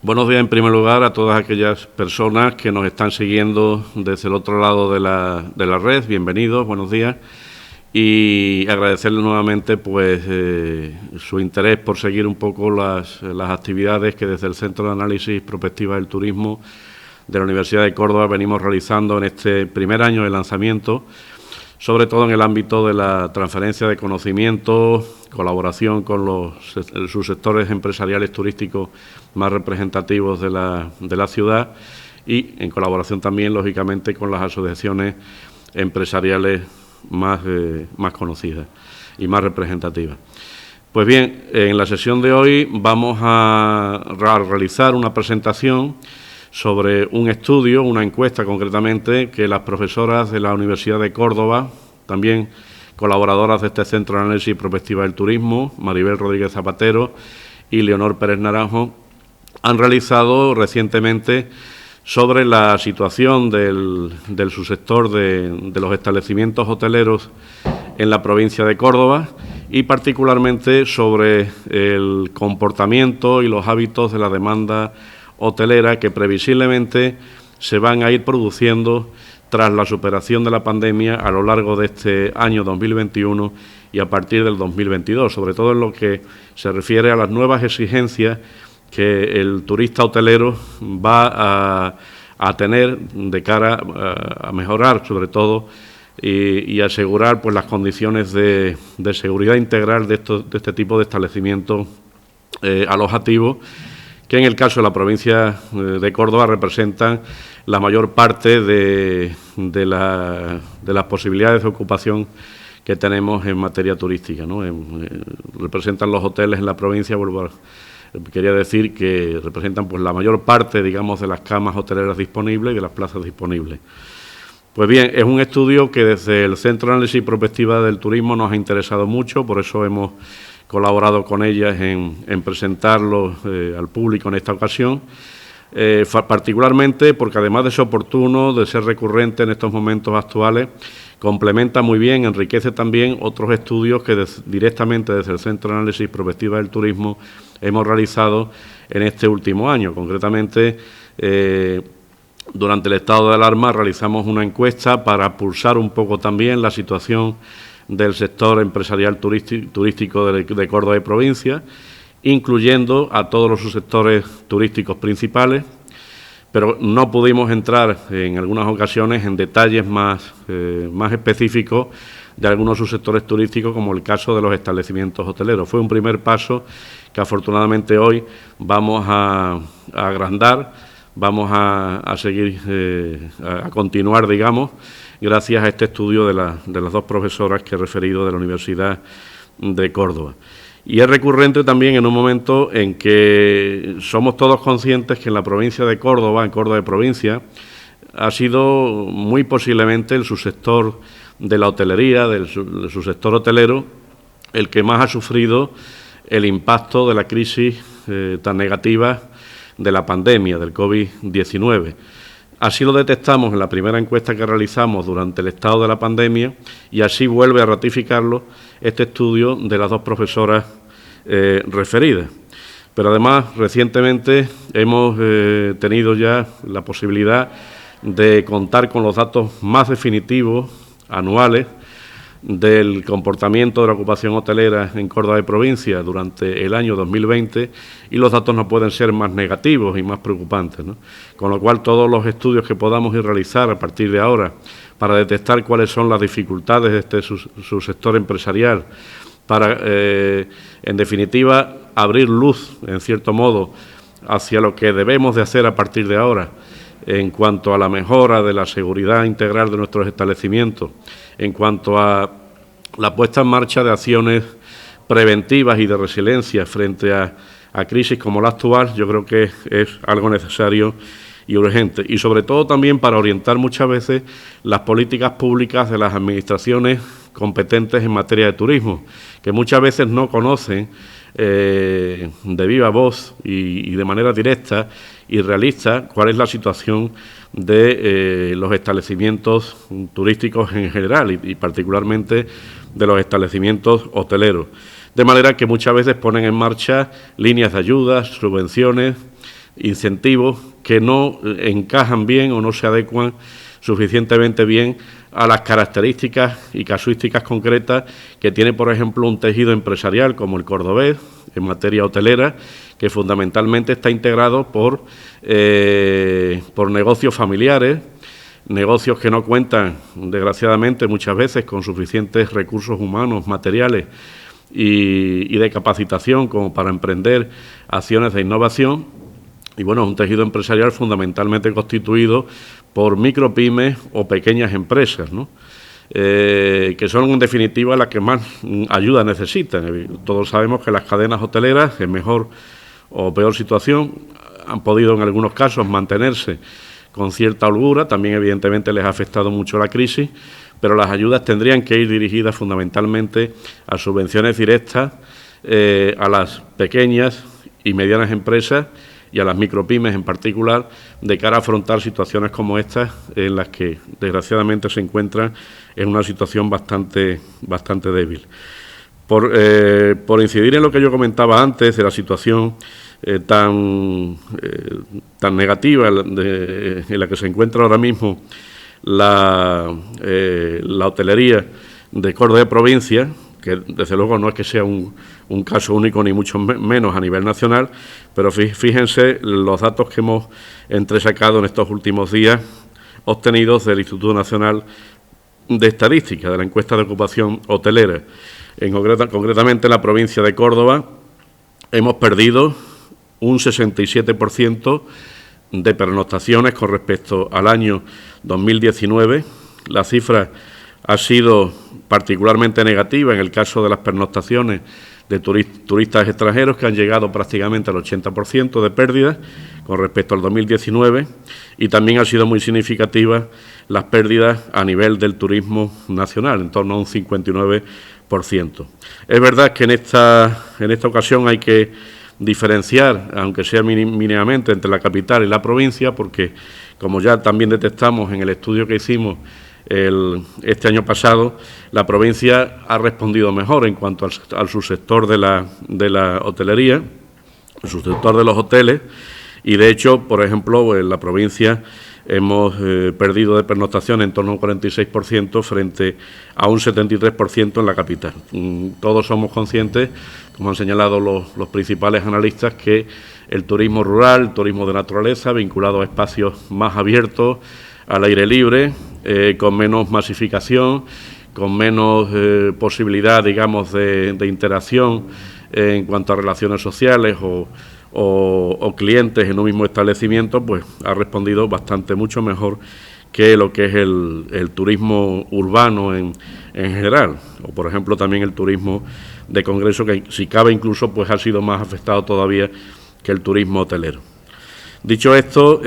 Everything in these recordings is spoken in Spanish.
Buenos días en primer lugar a todas aquellas personas que nos están siguiendo desde el otro lado de la red. Bienvenidos, buenos días. Y agradecerles nuevamente pues su interés por seguir un poco las actividades que desde el Centro de Análisis y Prospectiva del Turismo de la Universidad de Córdoba venimos realizando en este primer año de lanzamiento, sobre todo en el ámbito de la transferencia de conocimiento, colaboración con los subsectores empresariales turísticos más representativos de la ciudad y en colaboración también, lógicamente, con las asociaciones empresariales más conocidas y más representativas. Pues bien, en la sesión de hoy vamos a realizar una presentación sobre un estudio, una encuesta concretamente, que las profesoras de la Universidad de Córdoba, también colaboradoras de este Centro de Análisis y Prospectiva del Turismo, Maribel Rodríguez Zapatero y Leonor Pérez Naranjo, han realizado recientemente sobre la situación del subsector de los establecimientos hoteleros en la provincia de Córdoba y particularmente sobre el comportamiento y los hábitos de la demanda hotelera que previsiblemente se van a ir produciendo tras la superación de la pandemia a lo largo de este año 2021 y a partir del 2022, sobre todo en lo que se refiere a las nuevas exigencias que el turista hotelero va a tener de cara a mejorar, sobre todo, y asegurar pues las condiciones de seguridad integral de este tipo de establecimientos alojativos, que en el caso de la provincia de Córdoba representan la mayor parte de las posibilidades de ocupación que tenemos en materia turística, ¿no? Representan los hoteles en la provincia, quería decir que representan pues la mayor parte, digamos, de las camas hoteleras disponibles y de las plazas disponibles. Pues bien, es un estudio que desde el Centro de Análisis y Prospectiva del Turismo nos ha interesado mucho, por eso hemos colaborado con ellas en presentarlo al público en esta ocasión, particularmente porque además de ser oportuno, de ser recurrente en estos momentos actuales, complementa muy bien, enriquece también otros estudios que directamente desde el Centro de Análisis y Prospectiva del Turismo hemos realizado en este último año. Concretamente, durante el estado de alarma realizamos una encuesta para pulsar un poco también la situación del sector empresarial turístico de Córdoba y provincia, incluyendo a todos los subsectores turísticos principales, pero no pudimos entrar en algunas ocasiones en detalles más específicos de algunos subsectores turísticos, como el caso de los establecimientos hoteleros. Fue un primer paso que afortunadamente hoy vamos a agrandar, vamos a seguir, a continuar, digamos, gracias a este estudio de las dos profesoras que he referido de la Universidad de Córdoba. Y es recurrente también en un momento en que somos todos conscientes que en la provincia de Córdoba, en Córdoba de provincia, ha sido muy posiblemente el subsector de la hotelería, del subsector hotelero, el que más ha sufrido el impacto de la crisis tan negativa de la pandemia, del COVID-19. Así lo detectamos en la primera encuesta que realizamos durante el estado de la pandemia y así vuelve a ratificarlo este estudio de las dos profesoras referidas. Pero además, recientemente hemos tenido ya la posibilidad de contar con los datos más definitivos, anuales, del comportamiento de la ocupación hotelera en Córdoba de provincia durante el año 2020 y los datos no pueden ser más negativos y más preocupantes, ¿no? Con lo cual todos los estudios que podamos ir realizar a partir de ahora para detectar cuáles son las dificultades de este subsector empresarial, para en definitiva abrir luz en cierto modo hacia lo que debemos de hacer a partir de ahora en cuanto a la mejora de la seguridad integral de nuestros establecimientos, en cuanto a la puesta en marcha de acciones preventivas y de resiliencia frente a crisis como la actual, yo creo que es algo necesario y urgente. Y sobre todo también para orientar muchas veces las políticas públicas de las administraciones competentes en materia de turismo, que muchas veces no conocen de viva voz y de manera directa y realista cuál es la situación de los establecimientos turísticos en general y particularmente de los establecimientos hoteleros. De manera que muchas veces ponen en marcha líneas de ayudas, subvenciones, incentivos que no encajan bien o no se adecuan suficientemente bien a las características y casuísticas concretas que tiene, por ejemplo, un tejido empresarial como el cordobés, en materia hotelera, que fundamentalmente está integrado por negocios familiares, negocios que no cuentan, desgraciadamente, muchas veces con suficientes recursos humanos, materiales y de capacitación como para emprender acciones de innovación. Y bueno, es un tejido empresarial fundamentalmente constituido por micropymes o pequeñas empresas, ¿no? Que son en definitiva las que más ayuda necesitan. Todos sabemos que las cadenas hoteleras, en mejor o peor situación, han podido en algunos casos mantenerse con cierta holgura. También evidentemente les ha afectado mucho la crisis, pero las ayudas tendrían que ir dirigidas fundamentalmente a subvenciones directas a las pequeñas y medianas empresas y a las micropymes en particular, de cara a afrontar situaciones como estas, en las que desgraciadamente se encuentran en una situación bastante débil. Por incidir en lo que yo comentaba antes de la situación tan negativa en la que se encuentra ahora mismo la hotelería de Córdoba de provincia, que desde luego no es que sea un caso único ni mucho menos a nivel nacional, pero fíjense los datos que hemos entresacado en estos últimos días obtenidos del Instituto Nacional de Estadística, de la encuesta de ocupación hotelera. Concretamente en la provincia de Córdoba hemos perdido un 67% de pernoctaciones con respecto al año 2019. La cifra ha sido particularmente negativa en el caso de las pernoctaciones de turistas extranjeros, que han llegado prácticamente al 80% de pérdidas con respecto al 2019, y también ha sido muy significativa las pérdidas a nivel del turismo nacional, en torno a un 59%. Es verdad que en esta ocasión hay que diferenciar, aunque sea mínimamente, entre la capital y la provincia, porque, como ya también detectamos en el estudio que hicimos este año pasado, la provincia ha respondido mejor en cuanto al subsector de la hotelería, el subsector de los hoteles, y de hecho, por ejemplo, en la provincia hemos perdido de pernoctación en torno a un 46% frente a un 73% en la capital. Todos somos conscientes, como han señalado los principales analistas, que el turismo rural, el turismo de naturaleza, vinculado a espacios más abiertos, al aire libre, con menos masificación, con menos posibilidad, digamos, de interacción en cuanto a relaciones sociales o clientes en un mismo establecimiento, pues ha respondido mucho mejor que lo que es el turismo urbano en general, o por ejemplo también el turismo de congreso, que si cabe incluso pues ha sido más afectado todavía que el turismo hotelero. Dicho esto,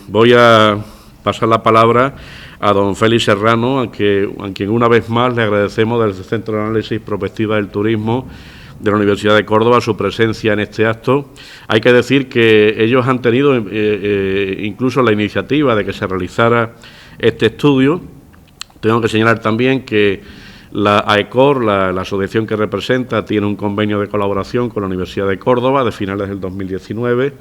voy a pasar la palabra a don Félix Serrano, a quien una vez más le agradecemos desde el Centro de Análisis y Prospectiva del Turismo de la Universidad de Córdoba su presencia en este acto. Hay que decir que ellos han tenido incluso la iniciativa de que se realizara este estudio. Tengo que señalar también que la AECOR, la asociación que representa, tiene un convenio de colaboración con la Universidad de Córdoba de finales del 2019,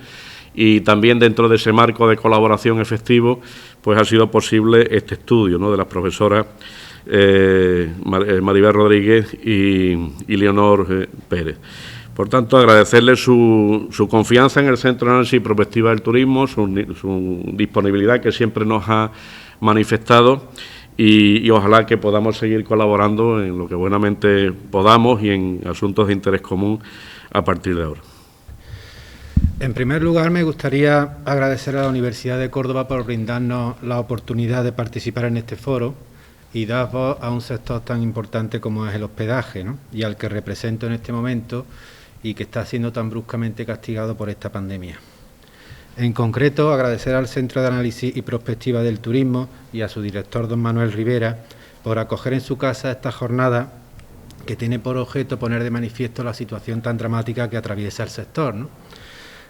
y también dentro de ese marco de colaboración efectivo pues ha sido posible este estudio, ¿no?, de las profesoras Maribel Rodríguez y Leonor Pérez. Por tanto, agradecerle su confianza en el Centro de Análisis y Prospectiva del Turismo, su disponibilidad que siempre nos ha manifestado, y ojalá que podamos seguir colaborando en lo que buenamente podamos y en asuntos de interés común a partir de ahora. En primer lugar, me gustaría agradecer a la Universidad de Córdoba por brindarnos la oportunidad de participar en este foro y dar voz a un sector tan importante como es el hospedaje, ¿no?, y al que represento en este momento y que está siendo tan bruscamente castigado por esta pandemia. En concreto, agradecer al Centro de Análisis y Prospectiva del Turismo y a su director, don Manuel Rivera, por acoger en su casa esta jornada que tiene por objeto poner de manifiesto la situación tan dramática que atraviesa el sector, ¿no?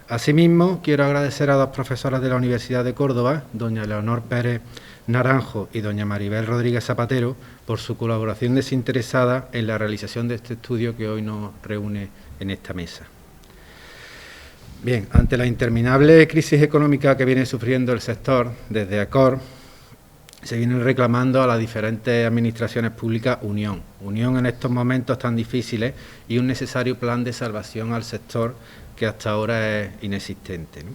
Asimismo, quiero agradecer a dos profesoras de la Universidad de Córdoba, doña Leonor Pérez Naranjo y doña Maribel Rodríguez Zapatero, por su colaboración desinteresada en la realización de este estudio que hoy nos reúne en esta mesa. Bien, ante la interminable crisis económica que viene sufriendo el sector, desde AECOR se vienen reclamando a las diferentes administraciones públicas unión en estos momentos tan difíciles y un necesario plan de salvación al sector que hasta ahora es inexistente, ¿no?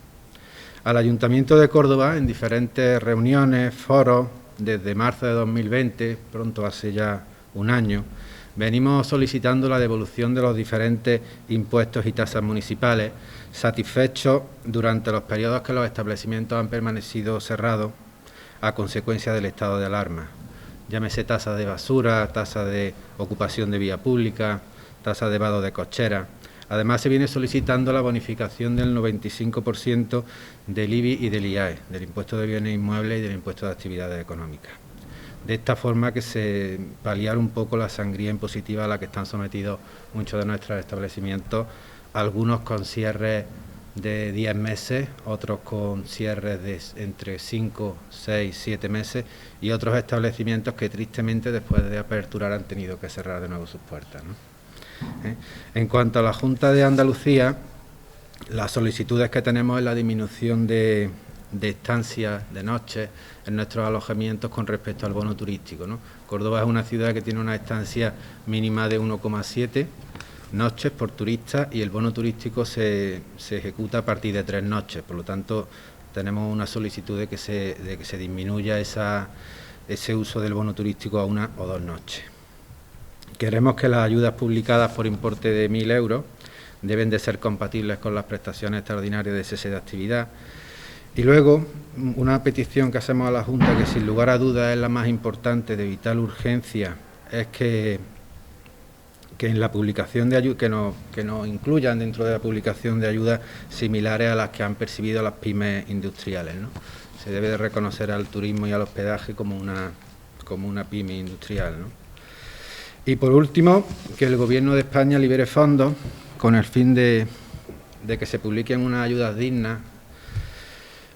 Al Ayuntamiento de Córdoba, en diferentes reuniones, foros, desde marzo de 2020, pronto hace ya un año, venimos solicitando la devolución de los diferentes impuestos y tasas municipales, satisfechos durante los periodos que los establecimientos han permanecido cerrados a consecuencia del estado de alarma. Llámese tasa de basura, tasa de ocupación de vía pública, tasa de vado de cochera. Además, se viene solicitando la bonificación del 95% del IBI y del IAE, del impuesto de bienes inmuebles y del impuesto de actividades económicas. De esta forma que se paliar un poco la sangría impositiva a la que están sometidos muchos de nuestros establecimientos, algunos con cierres de 10 meses, otros con cierres de entre 5, 6, 7 meses y otros establecimientos que tristemente después de aperturar han tenido que cerrar de nuevo sus puertas, ¿no? En cuanto a la Junta de Andalucía, las solicitudes que tenemos es la disminución de estancias de noche en nuestros alojamientos con respecto al bono turístico, ¿no? Córdoba es una ciudad que tiene una estancia mínima de 1,7 noches por turista y el bono turístico se ejecuta a partir de 3 noches, por lo tanto tenemos una solicitud de que se disminuya ese uso del bono turístico a 1 o 2 noches. Queremos que las ayudas publicadas por importe de 1.000 euros deben de ser compatibles con las prestaciones extraordinarias de cese de actividad. Y luego, una petición que hacemos a la Junta, que sin lugar a dudas es la más importante, de vital urgencia, es que en la publicación de ayudas, que nos incluyan dentro de la publicación de ayudas similares a las que han percibido las pymes industriales, ¿no? Se debe de reconocer al turismo y al hospedaje como una pyme industrial, ¿no? Y por último, que el Gobierno de España libere fondos con el fin de que se publiquen unas ayudas dignas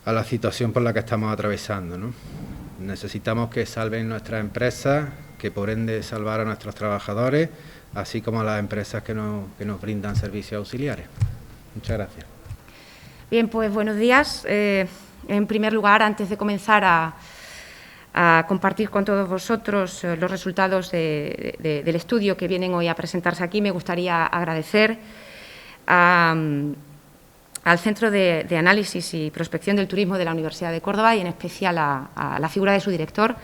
a la situación por la que estamos atravesando, ¿no? Necesitamos que salven nuestras empresas, que por ende salvar a nuestros trabajadores, así como a las empresas que nos brindan servicios auxiliares. Muchas gracias. Bien, pues buenos días. En primer lugar, antes de comenzar a compartir con todos vosotros los resultados del estudio que vienen hoy a presentarse aquí, me gustaría agradecer al Centro de Análisis y Prospección del Turismo de la Universidad de Córdoba y en especial a la figura de su director,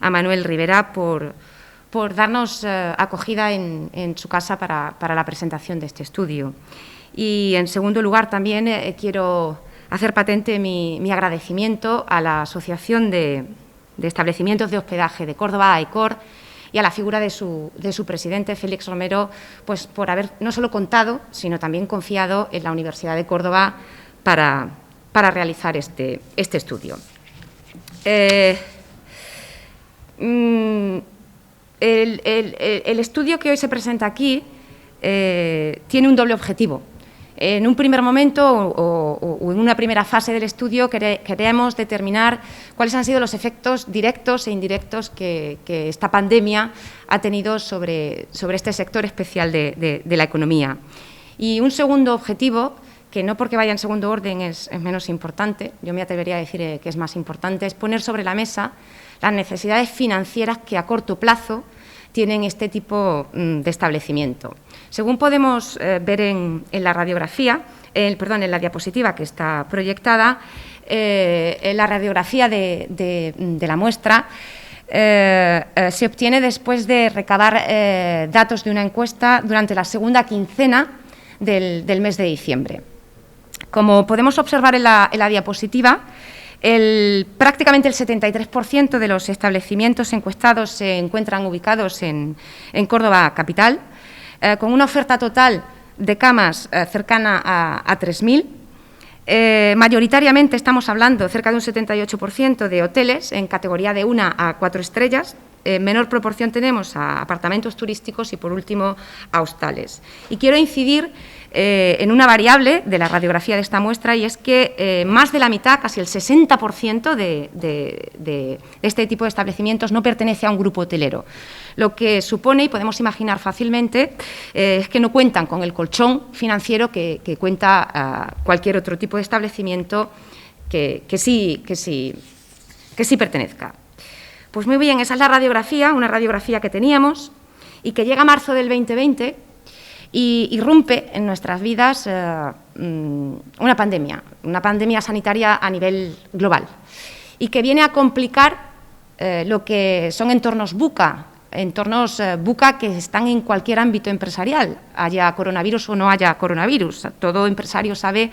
a Manuel Rivera, por darnos acogida en su casa para la presentación de este estudio. Y, en segundo lugar, también quiero hacer patente mi agradecimiento a la Asociación de Establecimientos de Hospedaje de Córdoba, AECOR, y a la figura de su presidente, Félix Romero, pues por haber no solo contado, sino también confiado en la Universidad de Córdoba para realizar este estudio. El estudio que hoy se presenta aquí tiene un doble objetivo. En un primer momento o en una primera fase del estudio queremos determinar cuáles han sido los efectos directos e indirectos que esta pandemia ha tenido sobre este sector especial de la economía. Y un segundo objetivo, que no porque vaya en segundo orden es menos importante, yo me atrevería a decir que es más importante, es poner sobre la mesa las necesidades financieras que a corto plazo tienen este tipo de establecimiento. Según podemos ver en la radiografía, en la diapositiva que está proyectada, en la radiografía de la muestra se obtiene después de recabar datos de una encuesta durante la segunda quincena del mes de diciembre. Como podemos observar en la diapositiva, prácticamente el 73% de los establecimientos encuestados se encuentran ubicados en Córdoba capital, con una oferta total de camas cercana a 3.000. Mayoritariamente estamos hablando cerca de un 78% de hoteles en categoría de 1 a 4 estrellas, menor proporción tenemos a apartamentos turísticos y, por último, a hostales. Y quiero incidir en una variable de la radiografía de esta muestra, y es que más de la mitad, casi el 60% de este tipo de establecimientos no pertenece a un grupo hotelero, lo que supone, y podemos imaginar fácilmente, es que no cuentan con el colchón financiero que cuenta cualquier otro tipo de establecimiento que sí pertenezca. Pues muy bien, esa es la radiografía, una radiografía que teníamos y que llega a marzo del 2020 y irrumpe en nuestras vidas una pandemia sanitaria a nivel global, y que viene a complicar lo que son entornos buca que están en cualquier ámbito empresarial, haya coronavirus o no haya coronavirus. Todo empresario sabe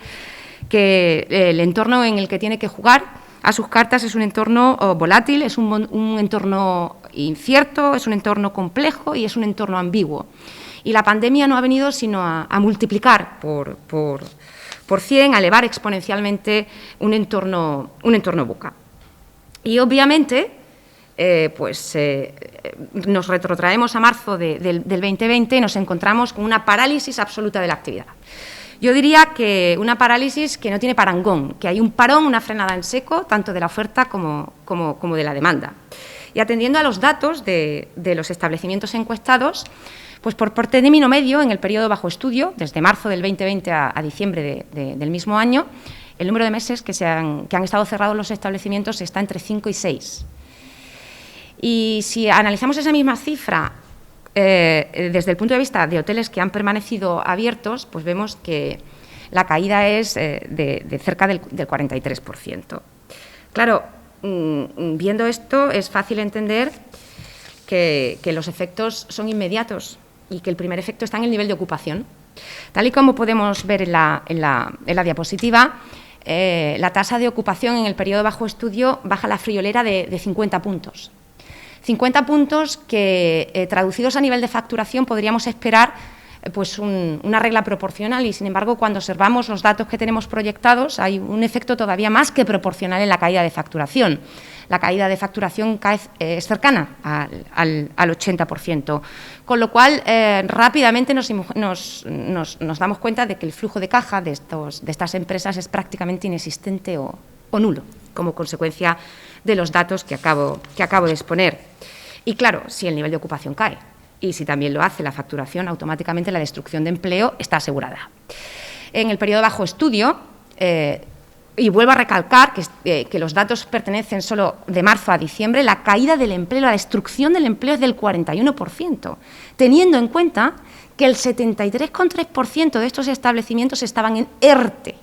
que el entorno en el que tiene que jugar a sus cartas es un entorno volátil, es un entorno incierto, es un entorno complejo y es un entorno ambiguo. Y la pandemia no ha venido sino a multiplicar por 100, a elevar exponencialmente un entorno buca. Y obviamente nos retrotraemos a marzo del 2020 y nos encontramos con una parálisis absoluta de la actividad. Yo diría que una parálisis que no tiene parangón, que hay un parón, una frenada en seco, tanto de la oferta como de la demanda. Y atendiendo a los datos de los establecimientos encuestados, pues por término medio, en el periodo bajo estudio, desde marzo del 2020 a diciembre del mismo año, el número de meses que han estado cerrados los establecimientos está entre 5 y 6. Y si analizamos esa misma cifra desde el punto de vista de hoteles que han permanecido abiertos, pues vemos que la caída es de cerca del 43%. Claro, viendo esto es fácil entender que los efectos son inmediatos y que el primer efecto está en el nivel de ocupación. Tal y como podemos ver en la diapositiva, la tasa de ocupación en el periodo bajo estudio baja la friolera de 50 puntos. 50 puntos que, traducidos a nivel de facturación, podríamos esperar pues una regla proporcional, y sin embargo, cuando observamos los datos que tenemos proyectados, hay un efecto todavía más que proporcional en la caída de facturación. La caída de facturación es cercana al 80%, con lo cual rápidamente nos damos cuenta de que el flujo de caja de estas empresas es prácticamente inexistente o nulo, como consecuencia de los datos que acabo de exponer. Y claro, si el nivel de ocupación cae y si también lo hace la facturación, automáticamente la destrucción de empleo está asegurada. En el periodo bajo estudio, y vuelvo a recalcar que los datos pertenecen solo de marzo a diciembre, la caída del empleo, la destrucción del empleo es del 41%, teniendo en cuenta que el 73,3% de estos establecimientos estaban en ERTE.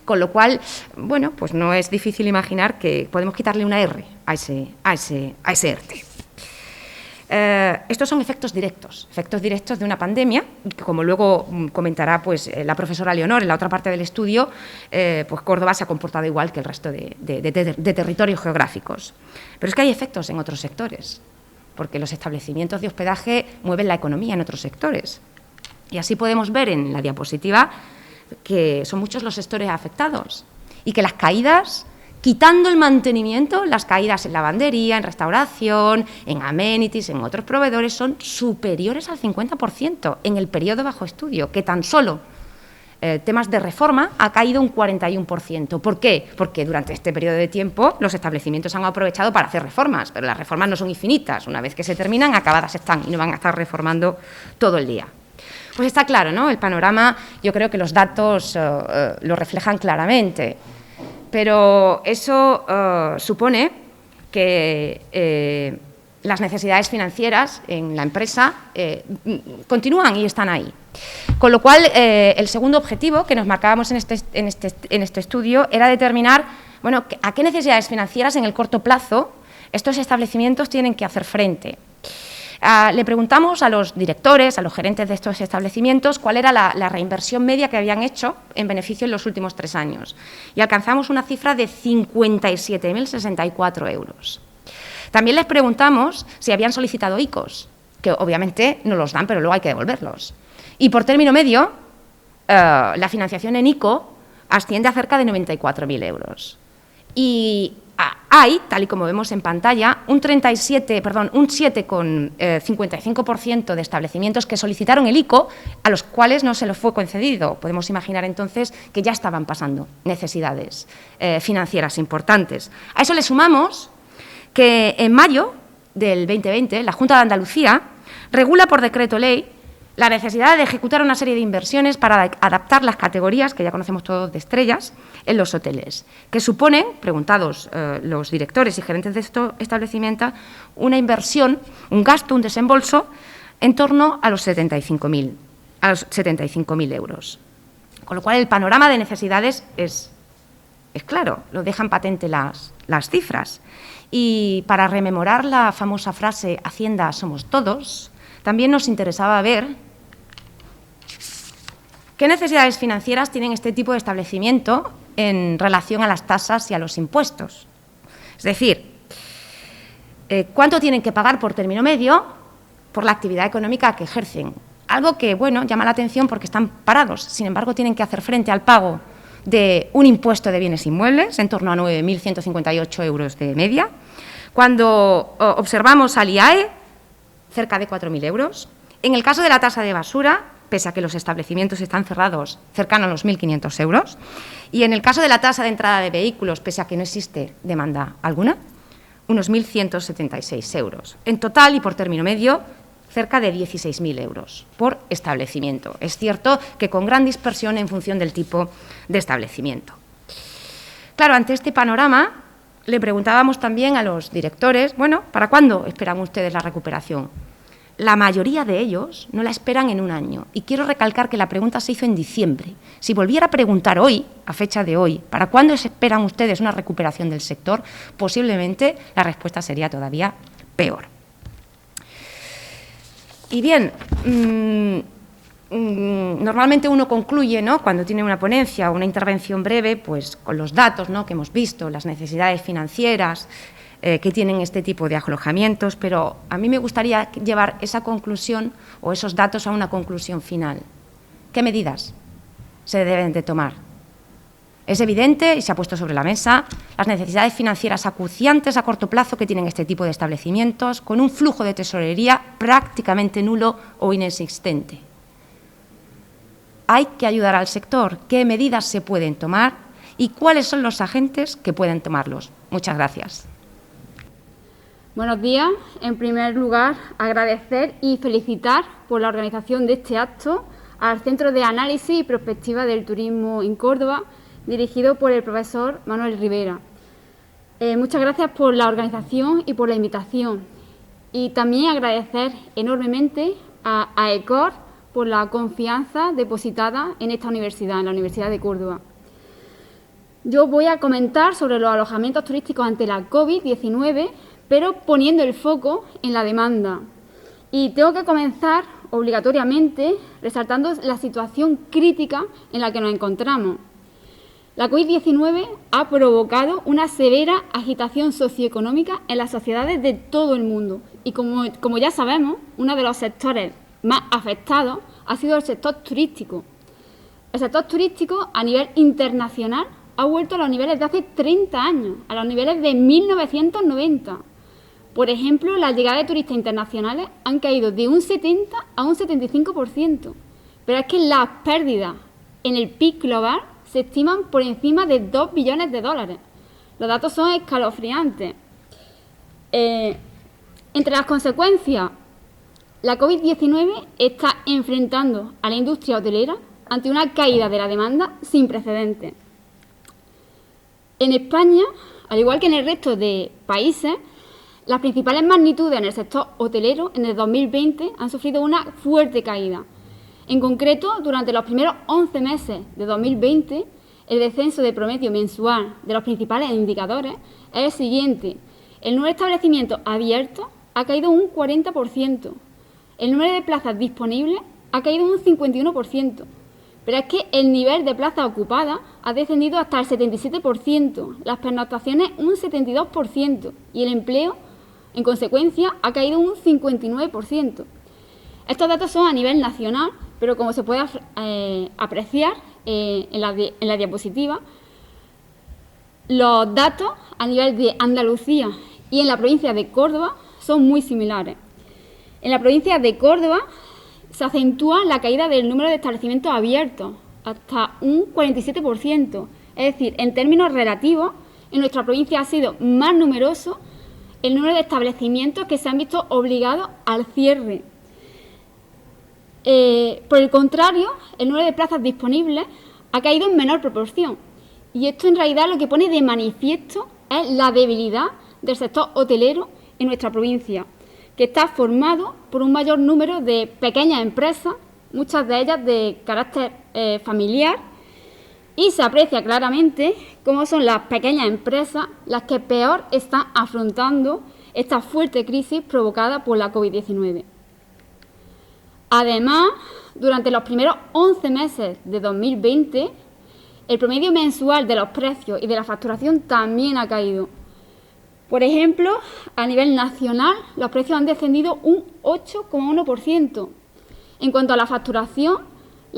Con lo cual, bueno, pues no es difícil imaginar que podemos quitarle una R a ese ERTE. Estos son efectos directos de una pandemia, que como luego comentará pues, la profesora Leonor en la otra parte del estudio, pues Córdoba se ha comportado igual que el resto de territorios geográficos. Pero es que hay efectos en otros sectores, porque los establecimientos de hospedaje mueven la economía en otros sectores. Y así podemos ver en la diapositiva que son muchos los sectores afectados y que las caídas, quitando el mantenimiento, las caídas en lavandería, en restauración, en amenities, en otros proveedores, son superiores al 50% en el periodo bajo estudio, que tan solo temas de reforma ha caído un 41%. ¿Por qué? Porque durante este periodo de tiempo los establecimientos han aprovechado para hacer reformas, pero las reformas no son infinitas. Una vez que se terminan, acabadas están y no van a estar reformando todo el día. Pues está claro, ¿no? El panorama, yo creo que los datos lo reflejan claramente, pero eso supone que las necesidades financieras en la empresa continúan y están ahí. Con lo cual, el segundo objetivo que nos marcábamos en este estudio era determinar, bueno, a qué necesidades financieras en el corto plazo estos establecimientos tienen que hacer frente. Le preguntamos a los directores, a los gerentes de estos establecimientos, cuál era la reinversión media que habían hecho en beneficio en los últimos 3 años. Y alcanzamos una cifra de 57.064 euros. También les preguntamos si habían solicitado ICOs, que obviamente no los dan, pero luego hay que devolverlos. Y por término medio, la financiación en ICO asciende a cerca de 94.000 euros. Y hay, tal y como vemos en pantalla, un 7,55% de establecimientos que solicitaron el ICO, a los cuales no se les fue concedido. Podemos imaginar entonces que ya estaban pasando necesidades financieras importantes. A eso le sumamos que en mayo del 2020 la Junta de Andalucía regula por decreto ley la necesidad de ejecutar una serie de inversiones para adaptar las categorías, que ya conocemos todos, de estrellas, en los hoteles, que suponen, preguntados los directores y gerentes de estos establecimientos, una inversión, un gasto, un desembolso, en torno a los 75.000 euros. Con lo cual, el panorama de necesidades es claro, lo dejan patente las cifras. Y para rememorar la famosa frase «Hacienda somos todos», también nos interesaba ver qué necesidades financieras tienen este tipo de establecimiento en relación a las tasas y a los impuestos. Es decir, cuánto tienen que pagar por término medio por la actividad económica que ejercen. Algo que, bueno, llama la atención porque están parados. Sin embargo, tienen que hacer frente al pago de un impuesto de bienes inmuebles, en torno a 9.158 euros de media. Cuando observamos al IAE, cerca de 4.000 euros. En el caso de la tasa de basura, pese a que los establecimientos están cerrados, cercano a los 1.500 euros. Y en el caso de la tasa de entrada de vehículos, pese a que no existe demanda alguna, unos 1.176 euros. En total, y por término medio, cerca de 16.000 euros por establecimiento. Es cierto que con gran dispersión en función del tipo de establecimiento. Claro, ante este panorama, le preguntábamos también a los directores, bueno, ¿para cuándo esperan ustedes la recuperación? La mayoría de ellos no la esperan en un año. Y quiero recalcar que la pregunta se hizo en diciembre. Si volviera a preguntar hoy, a fecha de hoy, ¿para cuándo esperan ustedes una recuperación del sector? Posiblemente la respuesta sería todavía peor. Y bien, normalmente uno concluye, ¿no?, cuando tiene una ponencia o una intervención breve, pues con los datos, ¿no?, que hemos visto, las necesidades financieras que tienen este tipo de alojamientos, pero a mí me gustaría llevar esa conclusión o esos datos a una conclusión final. ¿Qué medidas se deben de tomar? Es evidente, y se ha puesto sobre la mesa, las necesidades financieras acuciantes a corto plazo que tienen este tipo de establecimientos, con un flujo de tesorería prácticamente nulo o inexistente. Hay que ayudar al sector. ¿Qué medidas se pueden tomar y cuáles son los agentes que pueden tomarlos? Muchas gracias. Buenos días. En primer lugar, agradecer y felicitar por la organización de este acto al Centro de Análisis y Prospectiva del Turismo en Córdoba, dirigido por el profesor Manuel Rivera. Muchas gracias por la organización y por la invitación. Y también agradecer enormemente a AECOR por la confianza depositada en esta universidad, en la Universidad de Córdoba. Yo voy a comentar sobre los alojamientos turísticos ante la COVID-19, pero poniendo el foco en la demanda. Y tengo que comenzar obligatoriamente resaltando la situación crítica en la que nos encontramos. La COVID-19 ha provocado una severa agitación socioeconómica en las sociedades de todo el mundo. Y como ya sabemos, uno de los sectores más afectados ha sido el sector turístico. El sector turístico a nivel internacional ha vuelto a los niveles de hace 30 años, a los niveles de 1990. Por ejemplo, las llegadas de turistas internacionales han caído de un 70 a un 75%. Pero es que las pérdidas en el PIB global se estiman por encima de 2 billones de dólares. Los datos son escalofriantes. Entre las consecuencias, la COVID-19 está enfrentando a la industria hotelera ante una caída de la demanda sin precedentes. En España, al igual que en el resto de países, las principales magnitudes en el sector hotelero en el 2020 han sufrido una fuerte caída. En concreto, durante los primeros 11 meses de 2020, el descenso de promedio mensual de los principales indicadores es el siguiente. El número de establecimientos abiertos ha caído un 40%. El número de plazas disponibles ha caído un 51%. Pero es que el nivel de plazas ocupadas ha descendido hasta el 77%, las pernoctaciones un 72% y el empleo, en consecuencia, ha caído un 59%. Estos datos son a nivel nacional, pero como se puede apreciar en la diapositiva, los datos a nivel de Andalucía y en la provincia de Córdoba son muy similares. En la provincia de Córdoba se acentúa la caída del número de establecimientos abiertos, hasta un 47%. Es decir, en términos relativos, en nuestra provincia ha sido más numeroso el número de establecimientos que se han visto obligados al cierre. Por el contrario, el número de plazas disponibles ha caído en menor proporción. Y esto en realidad lo que pone de manifiesto es la debilidad del sector hotelero en nuestra provincia, que está formado por un mayor número de pequeñas empresas, muchas de ellas de carácter familiar, y se aprecia claramente cómo son las pequeñas empresas las que peor están afrontando esta fuerte crisis provocada por la COVID-19. Además, durante los primeros 11 meses de 2020, el promedio mensual de los precios y de la facturación también ha caído. Por ejemplo, a nivel nacional, los precios han descendido un 8,1%. En cuanto a la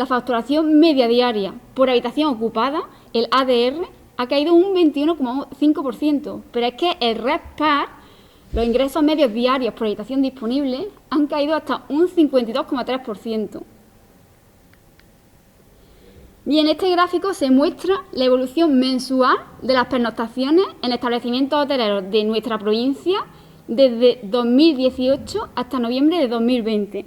facturación media diaria por habitación ocupada, el ADR, ha caído un 21,5%. Pero es que el RevPAR, los ingresos medios diarios por habitación disponible, han caído hasta un 52,3%. Y en este gráfico se muestra la evolución mensual de las pernoctaciones en establecimientos hoteleros de nuestra provincia desde 2018 hasta noviembre de 2020.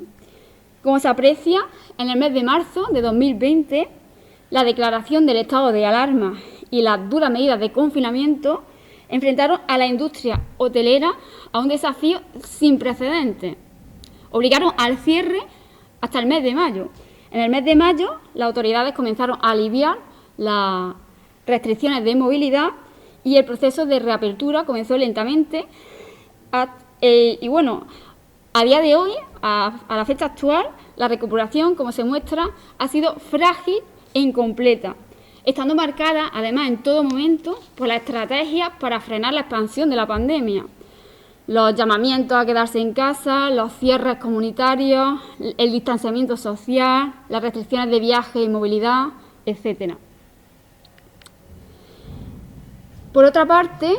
Como se aprecia, en el mes de marzo de 2020, la declaración del estado de alarma y las duras medidas de confinamiento enfrentaron a la industria hotelera a un desafío sin precedentes. Obligaron al cierre hasta el mes de mayo. En el mes de mayo, las autoridades comenzaron a aliviar las restricciones de movilidad y el proceso de reapertura comenzó lentamente. Y bueno, a día de hoy, a la fecha actual, la recuperación, como se muestra, ha sido frágil e incompleta, estando marcada, además, en todo momento por las estrategias para frenar la expansión de la pandemia. Los llamamientos a quedarse en casa, los cierres comunitarios, el distanciamiento social, las restricciones de viaje y movilidad, etc. Por otra parte,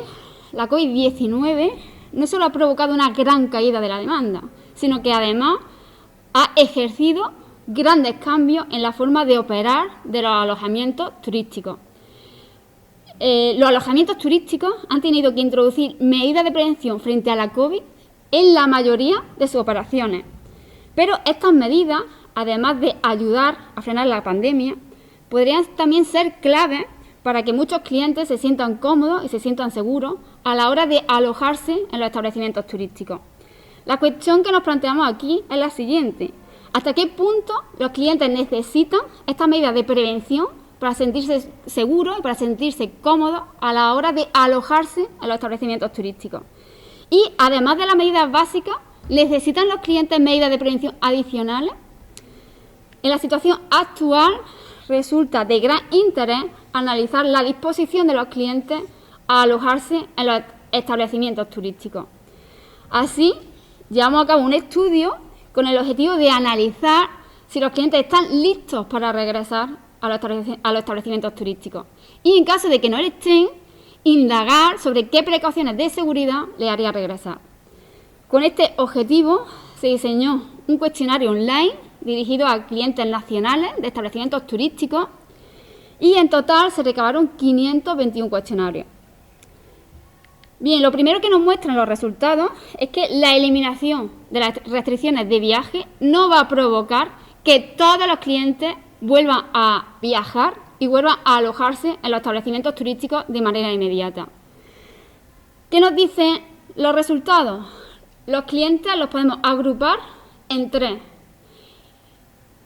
la COVID-19 no solo ha provocado una gran caída de la demanda, sino que además ha ejercido grandes cambios en la forma de operar de los alojamientos turísticos. Los alojamientos turísticos han tenido que introducir medidas de prevención frente a la COVID en la mayoría de sus operaciones. Pero estas medidas, además de ayudar a frenar la pandemia, podrían también ser claves para que muchos clientes se sientan cómodos y se sientan seguros a la hora de alojarse en los establecimientos turísticos. La cuestión que nos planteamos aquí es la siguiente: ¿hasta qué punto los clientes necesitan estas medidas de prevención para sentirse seguros y para sentirse cómodos a la hora de alojarse en los establecimientos turísticos? Y además de las medidas básicas, ¿necesitan los clientes medidas de prevención adicionales? En la situación actual resulta de gran interés analizar la disposición de los clientes a alojarse en los establecimientos turísticos. Así, llevamos a cabo un estudio con el objetivo de analizar si los clientes están listos para regresar a los establecimientos turísticos y, en caso de que no lo estén, indagar sobre qué precauciones de seguridad les haría regresar. Con este objetivo se diseñó un cuestionario online dirigido a clientes nacionales de establecimientos turísticos y en total se recabaron 521 cuestionarios. Bien, lo primero que nos muestran los resultados es que la eliminación de las restricciones de viaje no va a provocar que todos los clientes vuelvan a viajar y vuelvan a alojarse en los establecimientos turísticos de manera inmediata. ¿Qué nos dicen los resultados? Los clientes los podemos agrupar en tres.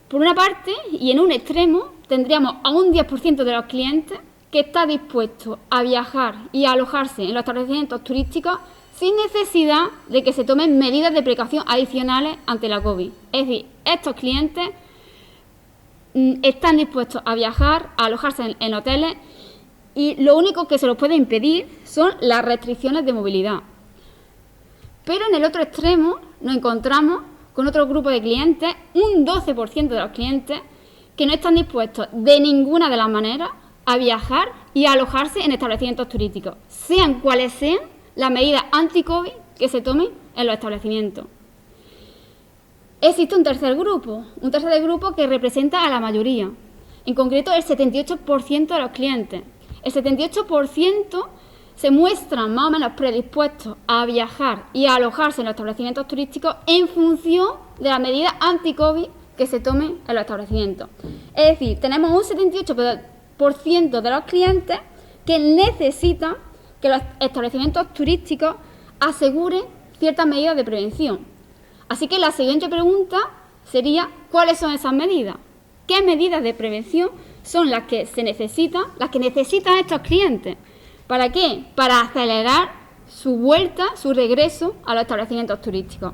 Por una parte, y en un extremo, tendríamos a un 10% de los clientes que está dispuesto a viajar y a alojarse en los establecimientos turísticos sin necesidad de que se tomen medidas de precaución adicionales ante la COVID. Es decir, estos clientes están dispuestos a viajar, a alojarse en hoteles y lo único que se los puede impedir son las restricciones de movilidad. Pero en el otro extremo nos encontramos con otro grupo de clientes, un 12% de los clientes, que no están dispuestos de ninguna de las maneras a viajar y alojarse en establecimientos turísticos, sean cuales sean las medidas anti-COVID que se tomen en los establecimientos. Existe un tercer grupo que representa a la mayoría, en concreto el 78% de los clientes. El 78% se muestran más o menos predispuestos a viajar y a alojarse en los establecimientos turísticos en función de las medidas anti-COVID que se tomen en los establecimientos. Es decir, tenemos un 78% de los clientes que necesitan que los establecimientos turísticos aseguren ciertas medidas de prevención. Así que la siguiente pregunta sería, ¿cuáles son esas medidas? ¿Qué medidas de prevención son las que necesitan estos clientes? ¿Para qué? Para acelerar su vuelta, su regreso a los establecimientos turísticos.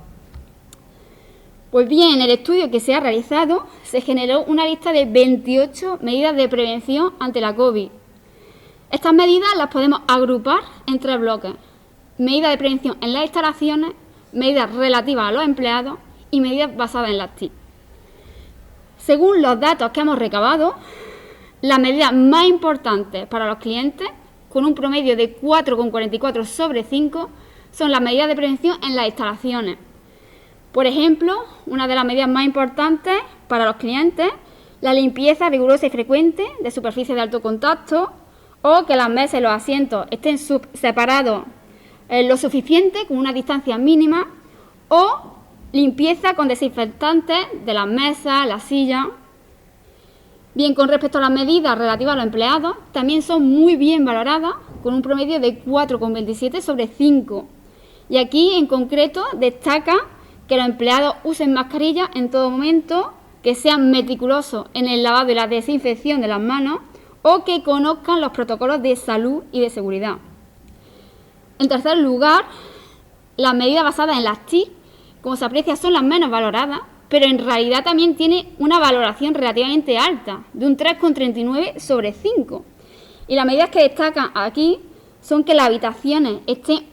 Pues bien, en el estudio que se ha realizado se generó una lista de 28 medidas de prevención ante la COVID. Estas medidas las podemos agrupar en 3 bloques: medidas de prevención en las instalaciones, medidas relativas a los empleados y medidas basadas en las TIC. Según los datos que hemos recabado, las medidas más importantes para los clientes, con un promedio de 4,44 sobre 5, son las medidas de prevención en las instalaciones. Por ejemplo, una de las medidas más importantes para los clientes, la limpieza rigurosa y frecuente de superficies de alto contacto, o que las mesas y los asientos estén separados lo suficiente, con una distancia mínima, o limpieza con desinfectantes de las mesas, las sillas. Bien, con respecto a las medidas relativas a los empleados, también son muy bien valoradas, con un promedio de 4,27 sobre 5. Y aquí, en concreto, destaca que los empleados usen mascarilla en todo momento, que sean meticulosos en el lavado y la desinfección de las manos, o que conozcan los protocolos de salud y de seguridad. En tercer lugar, las medidas basadas en las TIC, como se aprecia, son las menos valoradas, pero en realidad también tiene una valoración relativamente alta, de un 3,39 sobre 5. Y las medidas que destacan aquí son que las habitaciones estén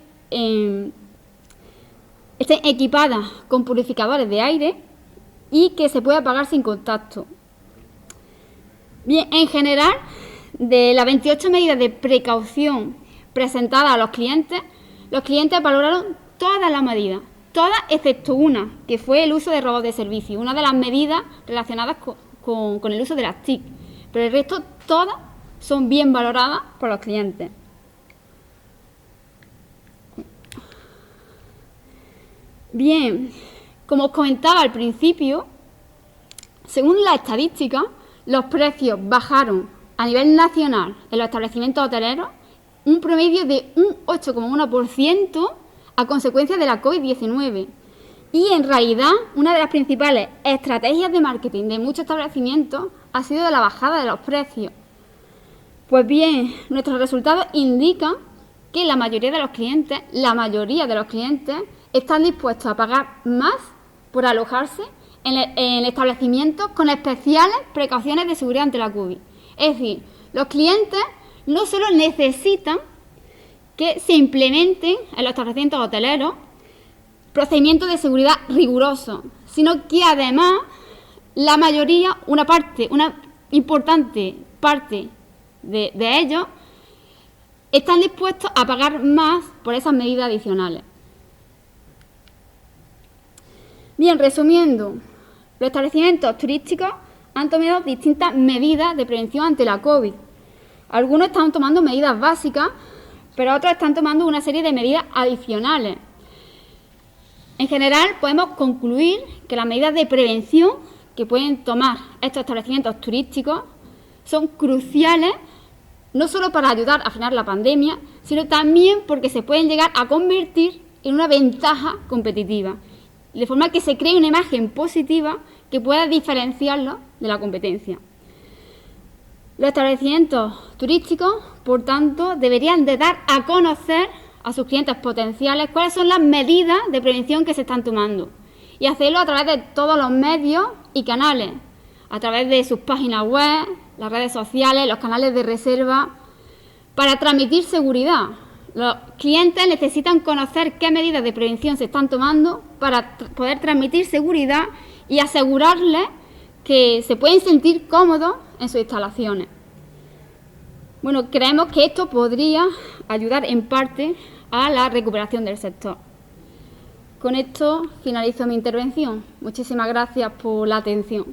equipadas con purificadores de aire y que se pueda apagar sin contacto. Bien, en general, de las 28 medidas de precaución presentadas a los clientes valoraron todas las medidas, todas excepto una, que fue el uso de robots de servicio, una de las medidas relacionadas con el uso de las TIC, pero el resto todas son bien valoradas por los clientes. Bien, como os comentaba al principio, según la estadística, los precios bajaron a nivel nacional en los establecimientos hoteleros un promedio de un 8,1% a consecuencia de la COVID-19. Y en realidad, una de las principales estrategias de marketing de muchos establecimientos ha sido de la bajada de los precios. Pues bien, nuestros resultados indican que la mayoría de los clientes están dispuestos a pagar más por alojarse en establecimientos con especiales precauciones de seguridad ante la COVID. Es decir, los clientes no solo necesitan que se implementen en los establecimientos hoteleros procedimientos de seguridad rigurosos, sino que además la mayoría, una importante parte de ellos, están dispuestos a pagar más por esas medidas adicionales. Bien, resumiendo, los establecimientos turísticos han tomado distintas medidas de prevención ante la COVID. Algunos están tomando medidas básicas, pero otros están tomando una serie de medidas adicionales. En general, podemos concluir que las medidas de prevención que pueden tomar estos establecimientos turísticos son cruciales, no solo para ayudar a frenar la pandemia, sino también porque se pueden llegar a convertir en una ventaja competitiva, de forma que se cree una imagen positiva que pueda diferenciarlos de la competencia. Los establecimientos turísticos, por tanto, deberían de dar a conocer a sus clientes potenciales cuáles son las medidas de prevención que se están tomando y hacerlo a través de todos los medios y canales, a través de sus páginas web, las redes sociales, los canales de reserva, para transmitir seguridad. Los clientes necesitan conocer qué medidas de prevención se están tomando para poder transmitir seguridad y asegurarles que se pueden sentir cómodos en sus instalaciones. Bueno, creemos que esto podría ayudar en parte a la recuperación del sector. Con esto finalizo mi intervención. Muchísimas gracias por la atención.